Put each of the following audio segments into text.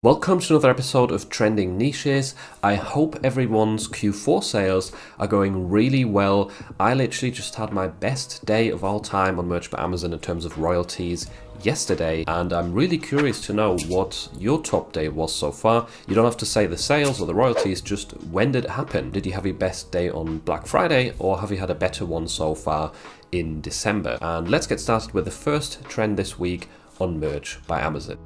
Welcome to another episode of Trending Niches. I hope everyone's Q4 sales are going really well. I literally just had my best day of all time on Merch by Amazon in terms of royalties yesterday, and I'm really curious to know what your top day was so far. You don't have to say the sales or the royalties, just when did it happen? Did you have your best day on Black Friday, or have you had a better one so far in December? And let's get started with the first trend this week on Merch by Amazon.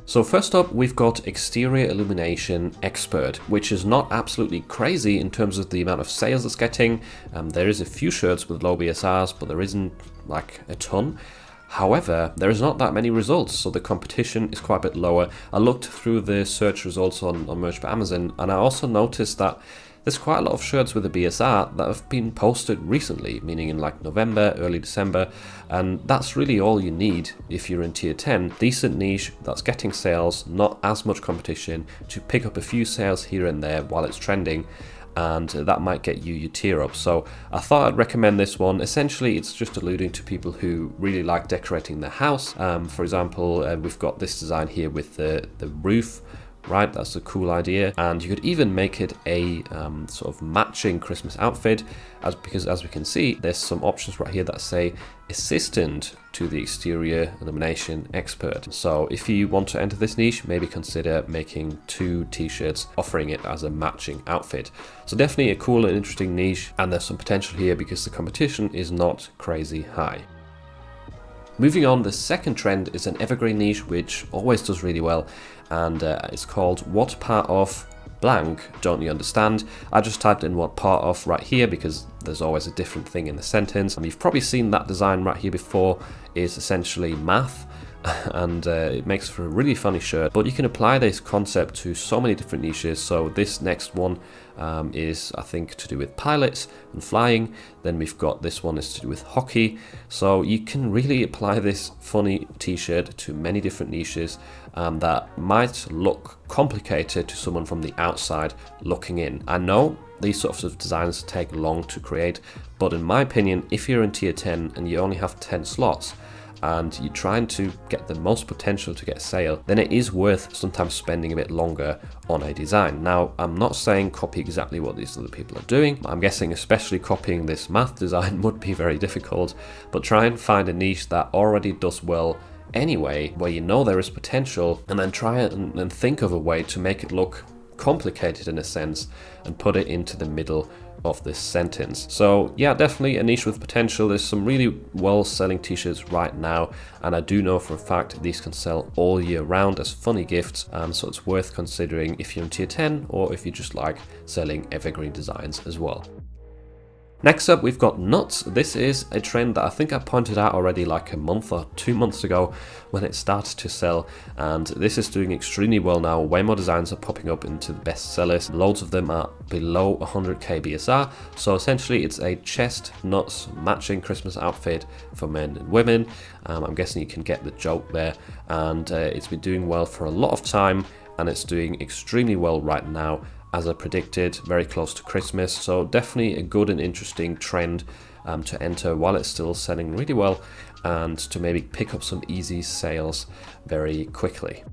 So first up, we've got Exterior Illumination Expert, which is not absolutely crazy in terms of the amount of sales it's getting. There is a few shirts with low BSRs, but there isn't like a ton. However, there is not that many results, so the competition is quite a bit lower. I looked through the search results on Merch by Amazon, and I also noticed that there's quite a lot of shirts with a BSR that have been posted recently, meaning in like November, early December, and that's really all you need if you're in tier 10. Decent niche that's getting sales, not as much competition, to pick up a few sales here and there while it's trending, and that might get you your tier up. So I thought I'd recommend this one. Essentially, it's just alluding to people who really like decorating their house. For example, we've got this design here with the roof. Right, that's a cool idea, and you could even make it a sort of matching Christmas outfit, because as we can see, there's some options right here that say assistant to the Exterior Illumination Expert. So if you want to enter this niche, maybe consider making 2 t-shirts offering it as a matching outfit. So definitely a cool and interesting niche, and there's some potential here because the competition is not crazy high. Moving on, the second trend is an evergreen niche which always does really well, and it's called What Part of Blank Don't You Understand? I just typed in what part of right here because there's always a different thing in the sentence, and you've probably seen that design right here before. Is essentially math, and it makes for a really funny shirt, but you can apply this concept to so many different niches. So this next one is, I think, to do with pilots and flying. Then we've got this one is to do with hockey. So you can really apply this funny t-shirt to many different niches that might look complicated to someone from the outside looking in. I know these sorts of designs take long to create, but in my opinion, if you're in tier 10 and you only have 10 slots, and you're trying to get the most potential to get sale, then it is worth sometimes spending a bit longer on a design. Now, I'm not saying copy exactly what these other people are doing. I'm guessing especially copying this math design would be very difficult, but try and find a niche that already does well anyway, where you know there is potential, and then try and think of a way to make it look complicated in a sense and put it into the middle of this sentence. So yeah, definitely a niche with potential. There's some really well selling t-shirts right now, and I do know for a fact these can sell all year round as funny gifts, so it's worth considering if you're in tier 10 or if you just like selling evergreen designs as well. Next up, we've got nuts. This is a trend that I think I pointed out already like a month or 2 months ago when it started to sell, and this is doing extremely well now. Way more designs are popping up into the best sellers. Loads of them are below 100k BSR, so essentially it's a chest nuts matching Christmas outfit for men and women. I'm guessing you can get the joke there, and it's been doing well for a lot of time, and it's doing extremely well right now, as I predicted, very close to Christmas. So definitely a good and interesting trend to enter while it's still selling really well, and to maybe pick up some easy sales very quickly.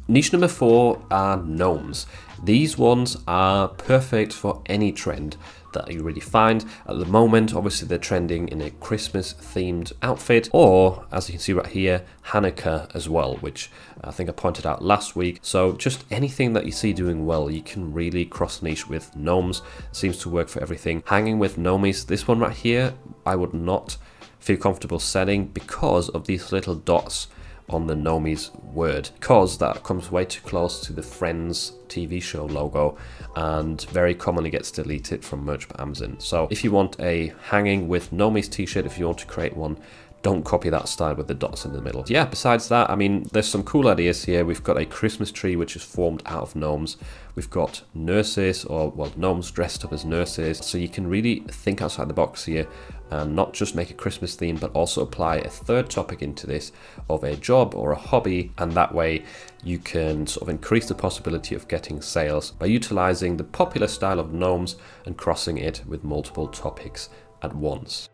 Niche number 4 are gnomes. These ones are perfect for any trend that you really find. At the moment, obviously they're trending in a Christmas themed outfit, or as you can see right here, Hanukkah as well, which I think I pointed out last week. So just anything that you see doing well, you can really cross niche with gnomes. It seems to work for everything. Hanging with gnomies, this one right here, I would not feel comfortable selling because of these little dots on the Nomi's word, because that comes way too close to the Friends TV show logo and very commonly gets deleted from Merch by Amazon. So if you want a hanging with Nomi's t-shirt, if you want to create one, don't copy that style with the dots in the middle. Yeah, besides that, I mean, there's some cool ideas here. We've got a Christmas tree which is formed out of gnomes. We've got nurses, or well, gnomes dressed up as nurses. So you can really think outside the box here and not just make a Christmas theme, but also apply a third topic into this of a job or a hobby. And that way you can sort of increase the possibility of getting sales by utilizing the popular style of gnomes and crossing it with multiple topics at once.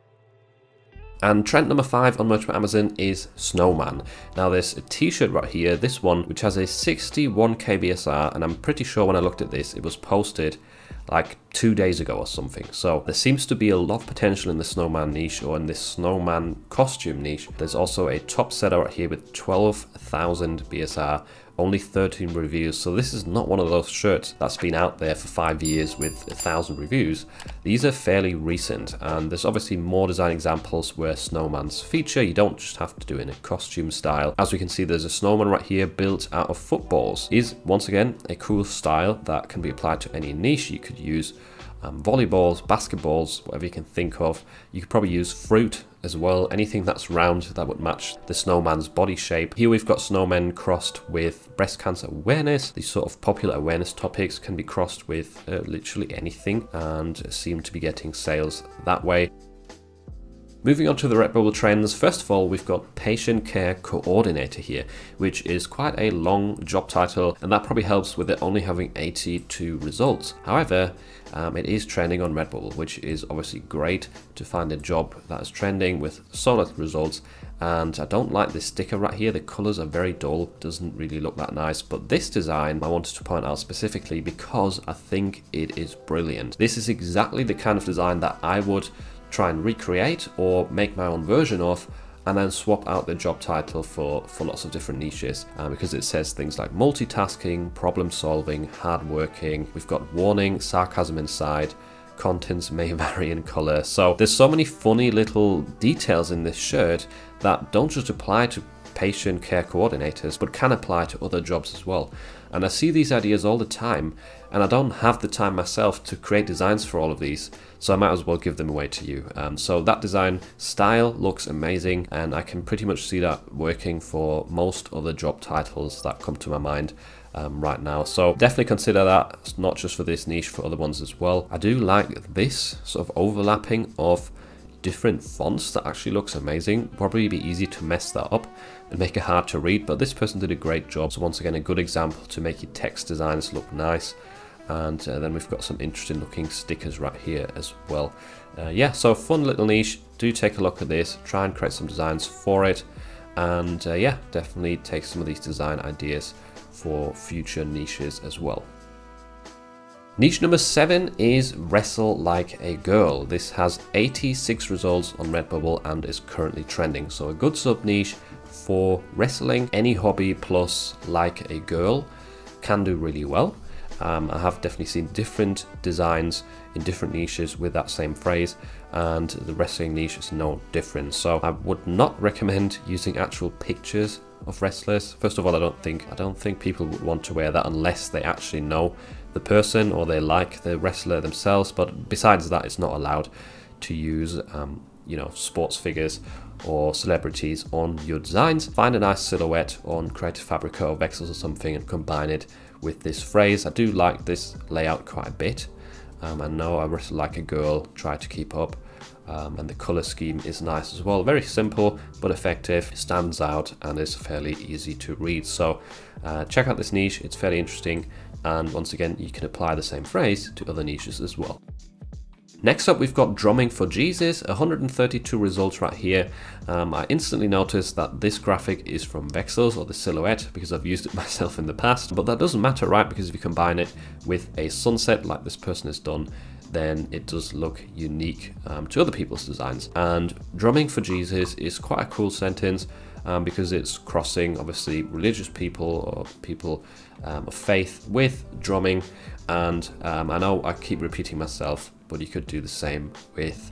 And trend number 5 on Merch by Amazon is Snowman. Now there's a t-shirt right here, this one, which has a 61k BSR, and I'm pretty sure when I looked at this, it was posted like 2 days ago or something. So there seems to be a lot of potential in the snowman niche, or in this snowman costume niche. There's also a top seller right here with 12,000 BSR, only 13 reviews. So this is not one of those shirts that's been out there for 5 years with 1,000 reviews. These are fairly recent, and there's obviously more design examples where snowmans feature. You don't just have to do it in a costume style. As we can see, there's a snowman right here built out of footballs. Is once again a cool style that can be applied to any niche. You could use volleyballs, basketballs, whatever you can think of. You could probably use fruit as well, anything that's round that would match the snowman's body shape. Here we've got snowmen crossed with breast cancer awareness. These sort of popular awareness topics can be crossed with literally anything and seem to be getting sales that way. Moving on to the Redbubble trends, first of all, we've got Patient Care Coordinator here, which is quite a long job title, and that probably helps with it only having 82 results. However, it is trending on Redbubble, which is obviously great to find a job that is trending with so little results. And I don't like this sticker right here. The colors are very dull, doesn't really look that nice. But this design I wanted to point out specifically because I think it is brilliant. This is exactly the kind of design that I would try and recreate or make my own version of, and then swap out the job title for lots of different niches, because it says things like multitasking, problem solving, hardworking. We've got warning, sarcasm inside, contents may vary in color. So there's so many funny little details in this shirt that don't just apply to patient care coordinators, but can apply to other jobs as well. And I see these ideas all the time, and I don't have the time myself to create designs for all of these, so I might as well give them away to you. So that design style looks amazing, and I can pretty much see that working for most other job titles that come to my mind right now. So definitely consider that, not just for this niche, for other ones as well. I do like this sort of overlapping of different fonts. That actually looks amazing. Probably be easy to mess that up and make it hard to read, but this person did a great job. So once again, a good example to make your text designs look nice. And then we've got some interesting looking stickers right here as well. Yeah, so fun little niche. Do take a look at this, try and create some designs for it, and yeah, definitely take some of these design ideas for future niches as well. Niche number 7 is Wrestle Like a Girl. This has 86 results on Redbubble and is currently trending. So a good sub niche for wrestling. Any hobby plus like a girl can do really well. I have definitely seen different designs in different niches with that same phrase, and the wrestling niche is no different. So I would not recommend using actual pictures of wrestlers. First of all, I don't think people would want to wear that unless they actually know the person or they like the wrestler themselves. But besides that, it's not allowed to use you know, sports figures or celebrities on your designs. Find a nice silhouette on Creative Fabrica or Vexels or something and combine it with this phrase. I do like this layout quite a bit. I know I wrestle like a girl, try to keep up, and the color scheme is nice as well. Very simple but effective, stands out, and is fairly easy to read. So check out this niche, it's fairly interesting, and once again you can apply the same phrase to other niches as well. Next up, we've got Drumming for Jesus, 132 results right here. I instantly noticed that this graphic is from Vexels, or the silhouette, because I've used it myself in the past, but that doesn't matter, right? Because if you combine it with a sunset like this person has done, then it does look unique to other people's designs. And Drumming for Jesus is quite a cool sentence because it's crossing, obviously, religious people or people of faith with drumming. And I know I keep repeating myself, but you could do the same with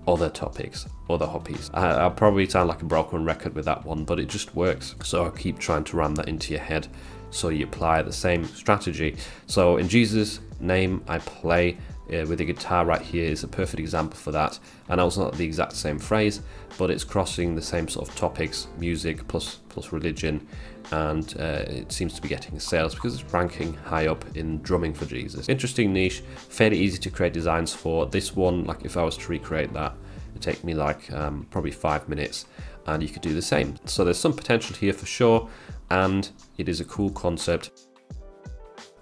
other topics, other hobbies. I'll probably sound like a broken record with that one, but it just works. So I'll keep trying to ram that into your head so you apply the same strategy. So in Jesus' name I play, with the guitar right here is a perfect example for that. I know it's not the exact same phrase, but it's crossing the same sort of topics, music plus religion, and it seems to be getting sales because it's ranking high up in Drumming for Jesus. Interesting niche, fairly easy to create designs for. This one, like if I was to recreate that, it'd take me like probably 5 minutes, and you could do the same. So there's some potential here for sure, and it is a cool concept.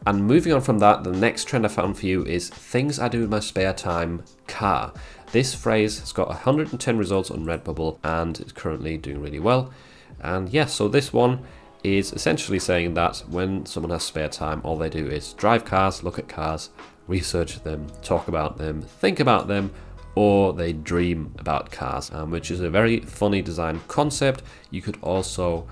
And moving on from that, the next trend I found for you is things I do in my spare time, car. This phrase has got 110 results on Redbubble and is currently doing really well. And yeah, so this one is essentially saying that when someone has spare time, all they do is drive cars, look at cars, research them, talk about them, think about them, or they dream about cars, which is a very funny design concept. You could also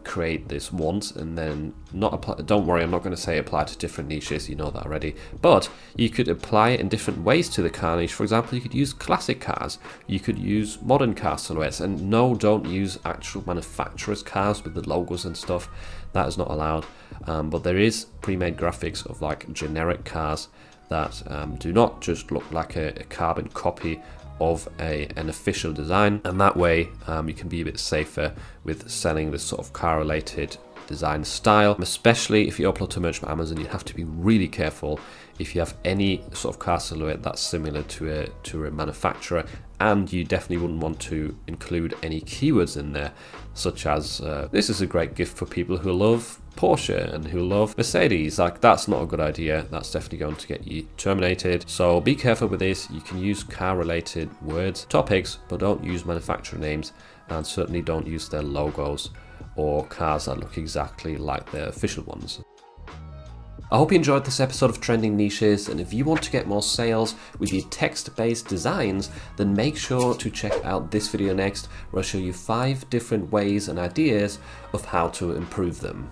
create this once and then not apply. Don't worry, I'm not going to say apply to different niches, you know that already, but you could apply it in different ways to the car niche. For example, you could use classic cars, you could use modern car silhouettes, and no, don't use actual manufacturers' cars with the logos and stuff. That is not allowed, but there is pre-made graphics of like generic cars that do not just look like a carbon copy of an official design, and that way you can be a bit safer with selling this sort of car related design style. Especially if you upload to merch by Amazon, you have to be really careful if you have any sort of car silhouette that's similar to a manufacturer, and you definitely wouldn't want to include any keywords in there, such as this is a great gift for people who love Porsche and who love Mercedes. Like, that's not a good idea. That's definitely going to get you terminated. So be careful with this. You can use car related words, topics, but don't use manufacturer names, and certainly don't use their logos or cars that look exactly like their official ones. I hope you enjoyed this episode of Trending Niches, and if you want to get more sales with your text-based designs, then make sure to check out this video next, where I'll show you 5 different ways and ideas of how to improve them.